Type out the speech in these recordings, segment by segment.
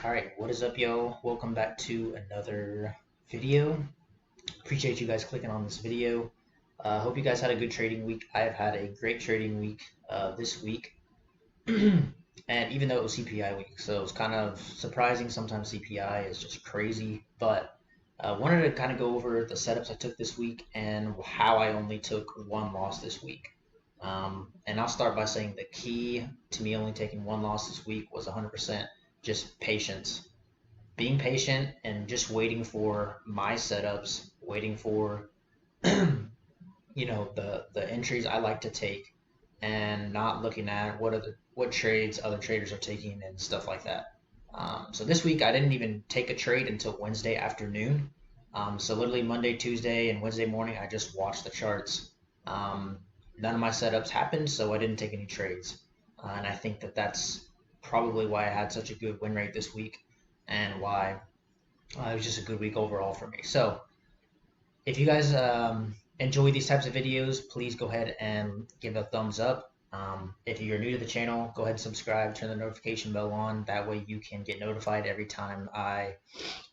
Alright, what is up, yo? Welcome back to another video. Appreciate you guys clicking on this video. Hope you guys had a good trading week. I have had a great trading week this week. And even though it was CPI week, so it was kind of surprising. Sometimes CPI is just crazy, but wanted to kind of go over the setups I took this week and how I only took one loss this week. And I'll start by saying the key to me only taking one loss this week was 100% just patience. Being patient and just waiting for my setups, waiting for the entries I like to take, and not looking at what trades other traders are taking and stuff like that. So this week I didn't even take a trade until Wednesday afternoon. So literally Monday, Tuesday, and Wednesday morning I just watched the charts. None of my setups happened, so I didn't take any trades, and I think that that's probably why I had such a good win rate this week, and why it was just a good week overall for me. So if you guys enjoy these types of videos, please go ahead and give a thumbs up. If you're new to the channel, go ahead and subscribe, turn the notification bell on. That way you can get notified every time I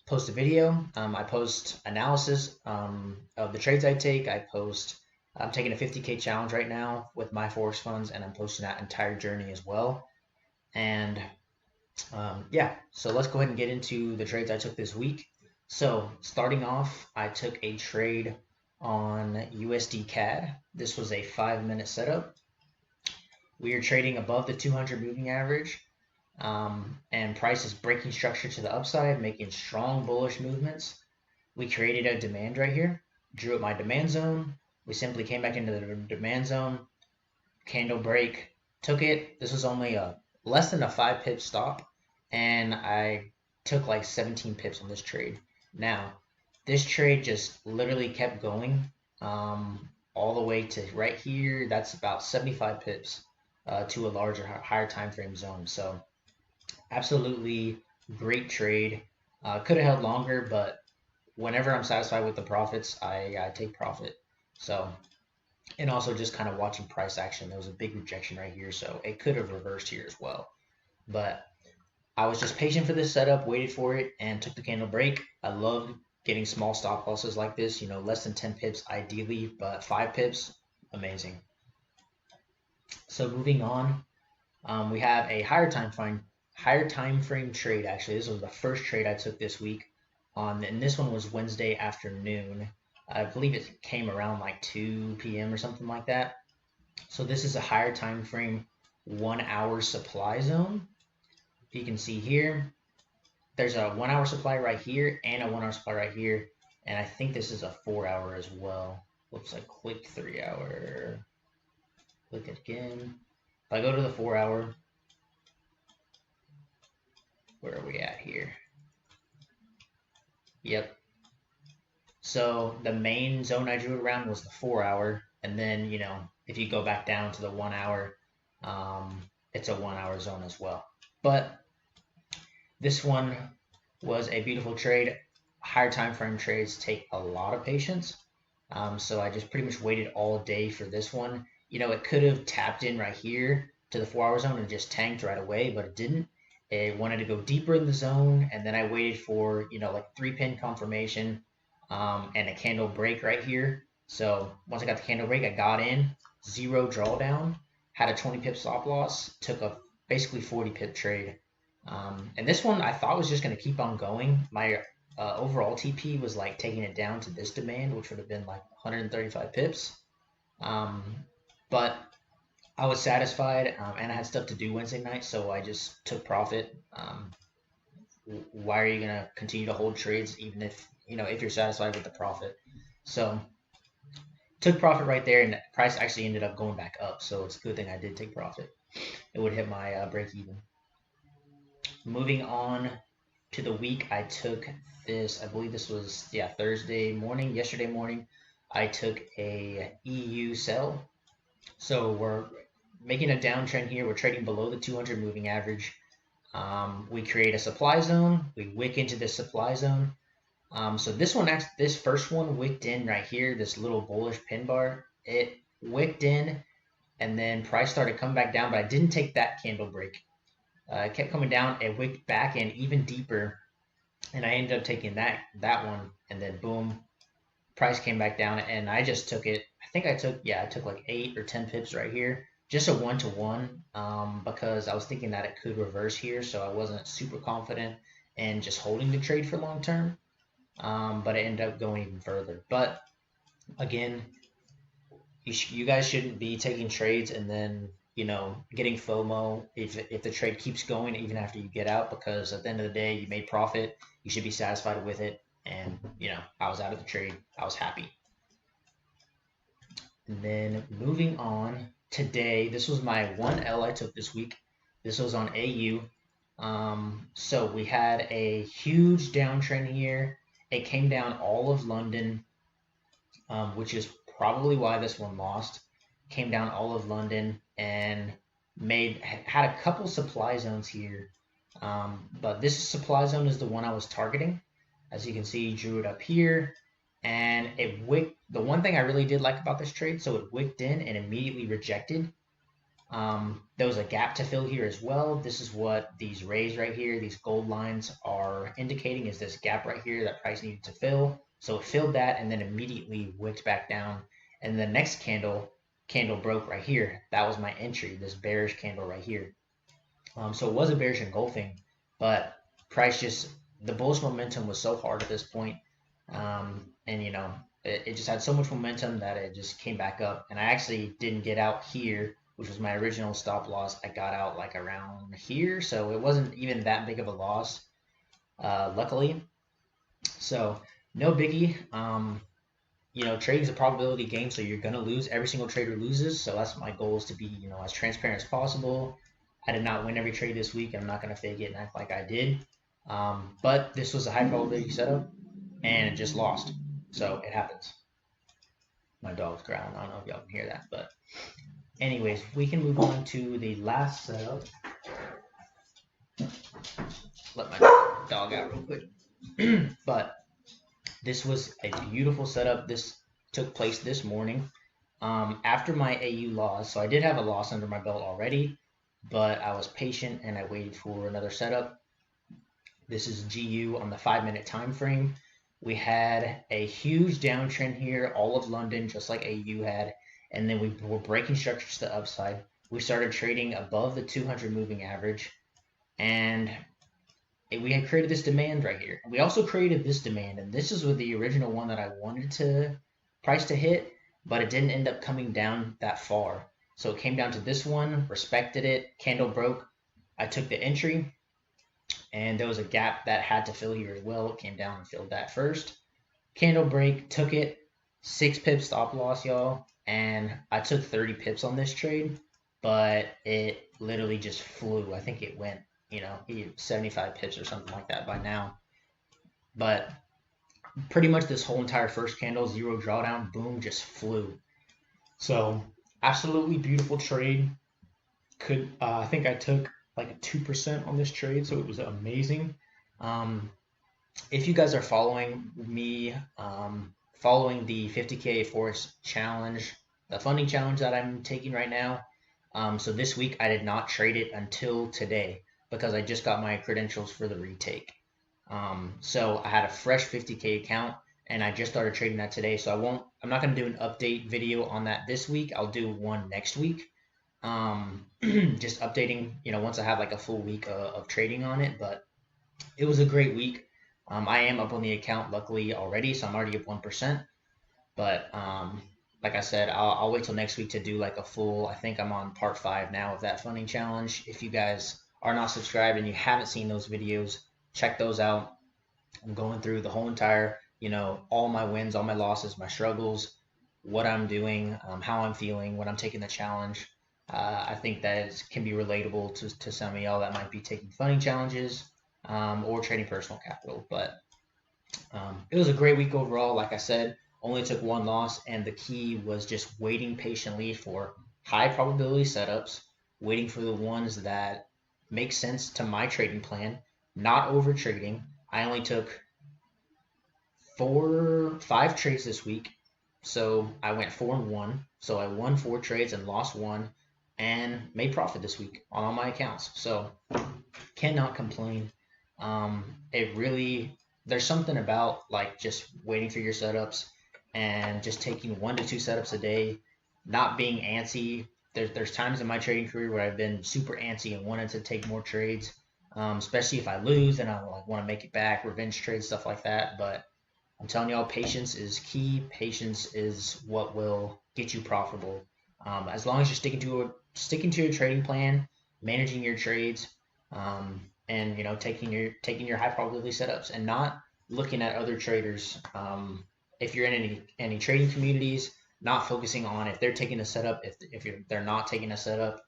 post a video. I post analysis of the trades I take. I'm taking a 50K challenge right now with my Forex funds, and I'm posting that entire journey as well. And yeah, so let's go ahead and get into the trades I took this week. So starting off, I took a trade on USD CAD. This was a 5-minute setup. We are trading above the 200 moving average, and price is breaking structure to the upside, making strong bullish movements. We created a demand right here, drew up my demand zone. We simply came back into the demand zone, candle break, took it. This was only less than a 5 pip stop, and I took like 17 pips on this trade. Now, this trade just literally kept going all the way to right here. That's about 75 pips to a larger, higher time frame zone. So absolutely great trade. Could have held longer, but whenever I'm satisfied with the profits, I take profit. So, and also just kind of watching price action. There was a big rejection right here, so it could have reversed here as well. But I was just patient for this setup, waited for it, and took the candle break. I love getting small stop losses like this, less than 10 pips ideally, but 5 pips, amazing. So moving on, we have a higher time frame trade. Actually, this was the first trade I took this week and this one was Wednesday afternoon. I believe it came around like 2 p.m. or something like that. So this is a higher time frame 1 hour supply zone. If you can see here, there's a 1 hour supply right here and a 1 hour supply right here, and I think this is a 4 hour as well. Whoops, I clicked 3 hour. Click it again. If I go to the 4 hour, where are we at here? Yep. So the main zone I drew around was the 4 hour, and then if you go back down to the 1 hour, it's a 1 hour zone as well. But this one was a beautiful trade. Higher time frame trades take a lot of patience, so I just pretty much waited all day for this one. It could have tapped in right here to the 4 hour zone and just tanked right away, but it didn't. It wanted to go deeper in the zone, and then I waited for like 3-pin confirmation and a candle break right here. So once I got the candle break, I got in, 0 drawdown, had a 20 pip stop loss, took a basically 40 pip trade. And this one I thought was just going to keep on going. My overall TP was like taking it down to this demand, which would have been like 135 pips. But I was satisfied, and I had stuff to do Wednesday night, so I just took profit. Why are you going to continue to hold trades even if you're satisfied with the profit? So took profit right there, and the price actually ended up going back up, so it's a good thing I did take profit. It would hit my break even. Moving on to the week, I took this, I believe this was yesterday morning, I took a EU sell. So we're making a downtrend here. We're trading below the 200 moving average. We create a supply zone. We wick into this supply zone. So this first one wicked in right here, this little bullish pin bar. It wicked in, and then price started coming back down, but I didn't take that candle break. It kept coming down. It wicked back in even deeper, and I ended up taking that one, and then boom, price came back down, and I just took it. I think I took like 8 or 10 pips right here, just a 1-to-1, because I was thinking that it could reverse here, so I wasn't super confident in just holding the trade for long term. But it ended up going even further. But again, you guys shouldn't be taking trades and then getting FOMO if the trade keeps going even after you get out, because at the end of the day you made profit. You should be satisfied with it. And I was out of the trade. I was happy. And then moving on today, this was my 1L I took this week. This was on AU. So we had a huge downtrend here. It came down all of London, which is probably why this one lost. Came down all of London and had a couple supply zones here, but this supply zone is the one I was targeting. As you can see, drew it up here, and it wicked. The one thing I really did like about this trade, so it wicked in and immediately rejected. There was a gap to fill here as well. This is what these rays right here, these gold lines are indicating, is this gap right here that price needed to fill. So it filled that and then immediately wicked back down. And the next candle broke right here. That was my entry, this bearish candle right here. So it was a bearish engulfing, but price just, the bullish momentum was so hard at this point. And it just had so much momentum that it just came back up. And I actually didn't get out here, which was my original stop loss. I got out like around here, so it wasn't even that big of a loss, luckily. So no biggie. Trading is a probability game, so you're gonna lose. Every single trader loses, so that's my goal, is to be as transparent as possible. I did not win every trade this week. I'm not gonna fake it and act like I did. But this was a high probability setup, and it just lost. So it happens. My dog's growling. I don't know if y'all can hear that, but anyways, we can move on to the last setup. Let my dog out real quick. But this was a beautiful setup. This took place this morning after my AU loss. So I did have a loss under my belt already, but I was patient and I waited for another setup. This is GU on the 5-minute time frame. We had a huge downtrend here, all of London, just like AU had. And then we were breaking structures to the upside. We started trading above the 200 moving average, and we had created this demand right here. We also created this demand, and this is with the original one that I wanted to price to hit, but it didn't end up coming down that far. So it came down to this one, respected it, candle broke. I took the entry, and there was a gap that had to fill here as well. It came down and filled that first. Candle break, took it, 6 pips stop loss, y'all. And I took 30 pips on this trade, but it literally just flew. I think it went, 75 pips or something like that by now. But pretty much this whole entire first candle, 0 drawdown, boom, just flew. So absolutely beautiful trade. I think I took like a 2% on this trade, so it was amazing. If you guys are following me, following the 50K Forex challenge, the funding challenge that I'm taking right now. So this week I did not trade it until today because I just got my credentials for the retake. So I had a fresh 50K account and I just started trading that today. So I'm not going to do an update video on that this week. I'll do one next week. Just updating, once I have like a full week of trading on it. But it was a great week. I am up on the account luckily already, so I'm already up 1%. But like I said, I'll wait till next week to do like a full. I think I'm on part 5 now of that funding challenge. If you guys are not subscribed and you haven't seen those videos, check those out. I'm going through the whole entire, all my wins, all my losses, my struggles, what I'm doing, how I'm feeling when I'm taking the challenge. I think that can be relatable to some of y'all that might be taking funding challenges. Or trading personal capital. But it was a great week overall. Like I said, only took 1 loss, and the key was just waiting patiently for high probability setups, waiting for the ones that make sense to my trading plan, not over trading. I only took 5 trades this week, so I went 4-1. So I won 4 trades and lost 1, and made profit this week on all my accounts. So Cannot complain. It really, there's something about like just waiting for your setups and just taking 1 to 2 setups a day, not being antsy. There's times in my trading career where I've been super antsy and wanted to take more trades, especially if I lose and I like want to make it back, revenge trades, stuff like that. But I'm telling y'all, patience is key. Patience is what will get you profitable. As long as you're sticking to your trading plan, managing your trades, and taking your high probability setups, and not looking at other traders. If you're in any trading communities, not focusing on if they're taking a setup, they're not taking a setup.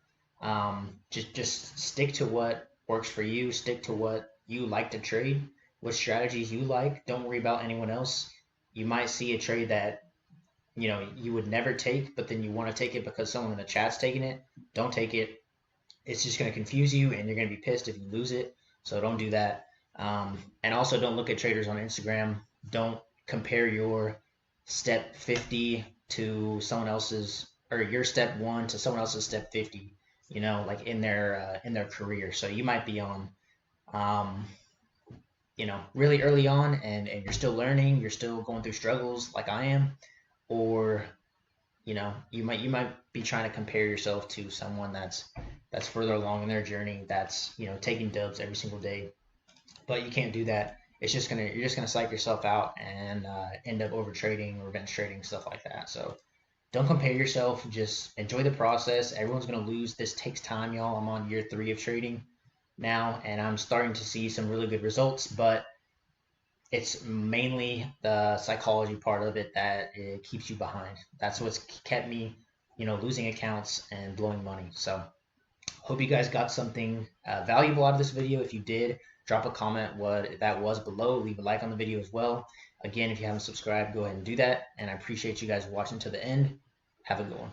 Just stick to what works for you. Stick to what you like to trade, what strategies you like. Don't worry about anyone else. You might see a trade that you would never take, but then you want to take it because someone in the chat's taking it. Don't take it. It's just going to confuse you, and you're going to be pissed if you lose it. So don't do that. And also, don't look at traders on Instagram. Don't compare your step 50 to someone else's, or your step 1 to someone else's step 50. Like in their career. So you might be on, um, really early on, and you're still learning. You're still going through struggles like I am, or you might be trying to compare yourself to someone that's further along in their journey, that's taking dubs every single day. But you can't do that. You're just gonna psych yourself out and end up over trading, revenge trading, stuff like that. So don't compare yourself. Just enjoy the process. Everyone's gonna lose. This takes time, y'all. I'm on year 3 of trading now, and I'm starting to see some really good results. But it's mainly the psychology part of it that it keeps you behind. That's what's kept me, losing accounts and blowing money. So hope you guys got something valuable out of this video. If you did, drop a comment what that was below. Leave a like on the video as well. Again, if you haven't subscribed, go ahead and do that. And I appreciate you guys watching to the end. Have a good one.